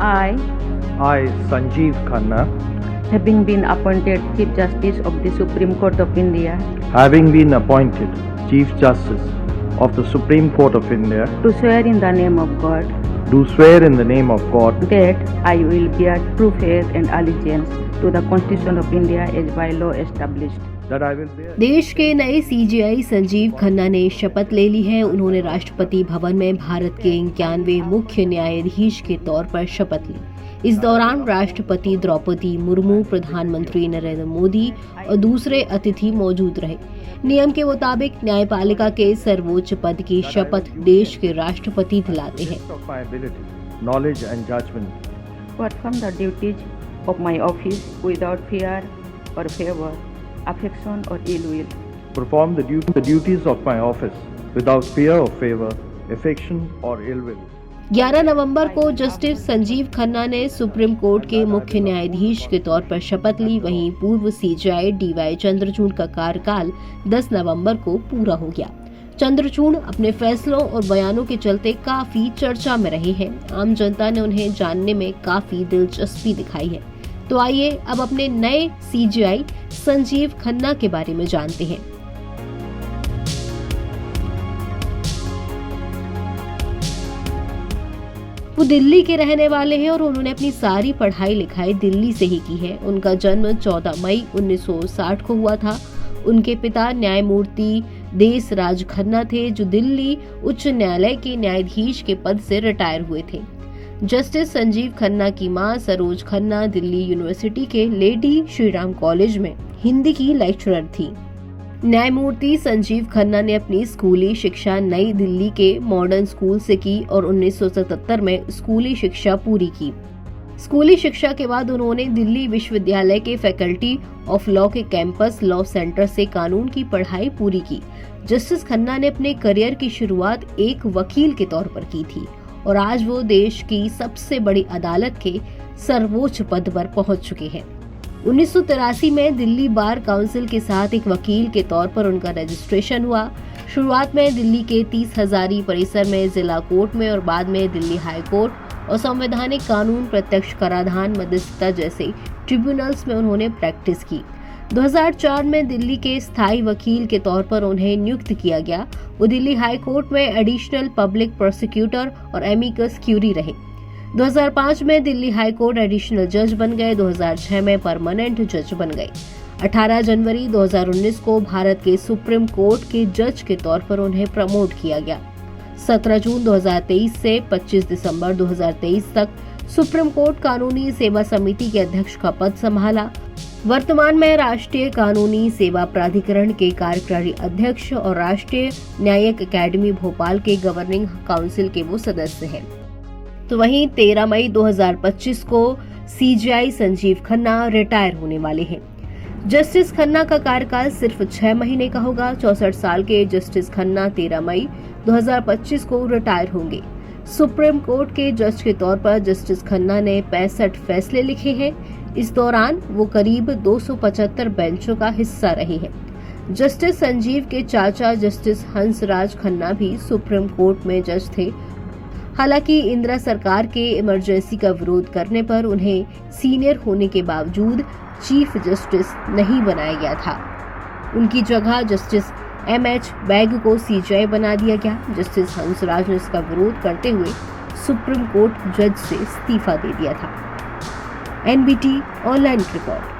I, Sanjeev Khanna, having been appointed Chief Justice of the Supreme Court of India, having been appointed Chief Justice of the Supreme Court of India, do swear in the name of God do swear in the name of God that I will bear true faith and allegiance to the Constitution of India as by law established. that I will bear. देश के नए CGI Sanjeev Khanna ने शपथ ले ली है। उन्होंने राष्ट्रपति भवन में भारत के 91वें मुख्य न्यायाधीश के तौर पर शपथ ली। इस दौरान राष्ट्रपति द्रौपदी मुर्मू, प्रधानमंत्री नरेंद्र मोदी और दूसरे अतिथि मौजूद रहे। नियम के मुताबिक न्यायपालिका के सर्वोच्च पद की शपथ देश के राष्ट्रपति दिलाते हैं। Of my ability, knowledge and judgment, Perform the duties of my office without fear or favor, affection or ill will. perform the duties of my office without fear or favor, affection or ill will. 11 नवंबर को justice Sanjeev Khanna ने supreme court के मुख्य न्यायाधीश के तौर पर शपथ ली। वहीं पूर्व सीजीआई डीवाई चंद्रचूड़ का कार्यकाल 10 नवंबर को पूरा हो गया। चंद्रचूड़ अपने फैसलों और बयानों के चलते काफी चर्चा में रहे हैं। आम जनता ने उन्हें जानने में काफी दिलचस्पी दिखाई है। तो आइए अब अपने नए सीजीआई संजीव खन्ना के बारे में जानते हैं। वो दिल्ली के रहने वाले हैं और उन्होंने अपनी सारी पढ़ाई लिखाई दिल्ली से ही की है। उनका जन्म 14 मई 1960 को हुआ था। उनके पिता न्यायमूर्ति देसराज खन्ना थे, जो दिल्ली उच्च न्यायालय के न्यायाधीश के पद से रिटायर हुए थे। जस्टिस संजीव खन्ना की मां सरोज खन्ना दिल्ली यूनिवर्सिटी के लेडी श्रीराम कॉलेज में हिंदी की लेक्चरर थी। न्यायमूर्ति संजीव खन्ना ने अपनी स्कूली शिक्षा नई दिल्ली के मॉडर्न स्कूल से की और 1977 में स्कूली शिक्षा पूरी की। स्कूली शिक्षा के बाद उन्होंने दिल्ली विश्वविद्यालय के फैकल्टी ऑफ लॉ के कैंपस लॉ सेंटर से कानून की पढ़ाई पूरी की। जस्टिस खन्ना ने अपने करियर की शुरुआत एक वकील के तौर पर की थी और आज वो देश की सबसे बड़ी अदालत के सर्वोच्च पद पर पहुंच चुके हैं। 1983 में दिल्ली बार काउंसिल के साथ एक वकील के तौर पर उनका रजिस्ट्रेशन हुआ। शुरुआत में दिल्ली के 30 हजारी परिसर में जिला कोर्ट में और बाद में दिल्ली हाई कोर्ट और संवैधानिक कानून, प्रत्यक्ष कराधान, मध्यस्थता जैसे ट्रिब्यूनल्स में उन्होंने प्रैक्टिस की। 2004 में दिल्ली के स्थायी वकील के तौर पर उन्हें नियुक्त किया गया। वो दिल्ली हाई कोर्ट में एडिशनल पब्लिक प्रोसिक्यूटर और एमिकस क्यूरी रहे। 2005 में दिल्ली हाई कोर्ट एडिशनल जज बन गए। 2006 में परमानेंट जज बन गए। 18 जनवरी 2019 को भारत के सुप्रीम कोर्ट के जज के तौर पर उन्हें प्रमोट किया गया। 17 जून 2023 से 25 दिसंबर 2023 तक सुप्रीम कोर्ट कानूनी सेवा समिति के अध्यक्ष का पद संभाला। वर्तमान में राष्ट्रीय कानूनी सेवा प्राधिकरण के कार्यकारी अध्यक्ष और राष्ट्रीय न्यायिक अकेडमी भोपाल के गवर्निंग काउंसिल के वो सदस्य हैं। तो वहीं 13 मई 2025 को सीजीआई संजीव खन्ना रिटायर होने वाले हैं। जस्टिस खन्ना का कार्यकाल सिर्फ 6 महीने का होगा। 64 साल के जस्टिस खन्ना 13 मई 2025 को रिटायर होंगे। सुप्रीम कोर्ट के जज के तौर पर जस्टिस खन्ना ने 65 फैसले लिखे हैं। इस दौरान वो करीब 275 बेंचों का हिस्सा रहे हैं। जस्टिस संजीव के चाचा जस्टिस हंसराज खन्ना भी सुप्रीम कोर्ट में जज थे। हालांकि इंदिरा सरकार के इमरजेंसी का विरोध करने पर उन्हें सीनियर होने के बावजूद चीफ जस्टिस नहीं बनाया गया था। उनकी जगह जस्टिस एमएच बैग को सीजीआई बना दिया गया। जस्टिस हंसराज ने इसका विरोध करते हुए सुप्रीम कोर्ट जज से इस्तीफा दे दिया था। NBT online report.